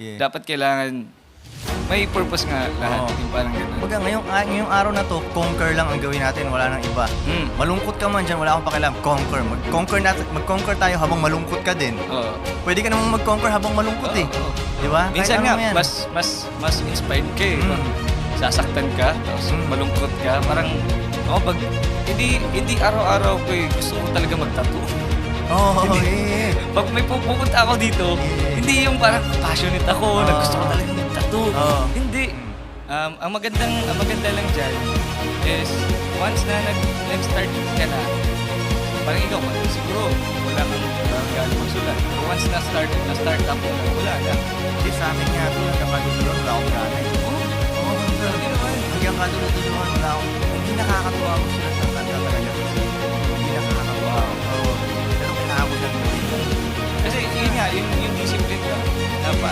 Yeah. dapat kailangan may purpose nga lahat, Oo. yung parang gano'n. Kumbaga ngayong araw na to, conquer lang ang gawin natin, wala nang iba. Malungkot ka man dyan, wala akong pakialam, conquer. Mag-conquer tayo habang malungkot ka din. Oo. Pwede ka namang mag-conquer habang malungkot eh. Oo. Di ba? Minsan Kahit nga, ano yan. mas inspired ka eh. Pag sasaktan ka, tapos malungkot ka, parang, pag, hindi araw-araw ko eh, gusto ko talaga mag-tattoo. Oo, yeah. Pag may pupunta ako dito, hindi yung parang passionate ako, na gusto ko talaga mag-tattoo. Hindi. Ang maganda lang dyan is, once na nag-start ka na, parang ikaw, siguro, wala kang gano'ng magsulat. Pero once na-start up mo, wala na. Hindi sa amin nga ito, nagkakadulon, wala akong gana eh. Oo, hanggang kadulon-dulon, wala akong, hindi nakakatuwa ako sila sa kanta talaga. Hindi nakakatuwa ako. Pero kailangan ko siyang gawin. Kasi yun nga, yung discipline ka, dapat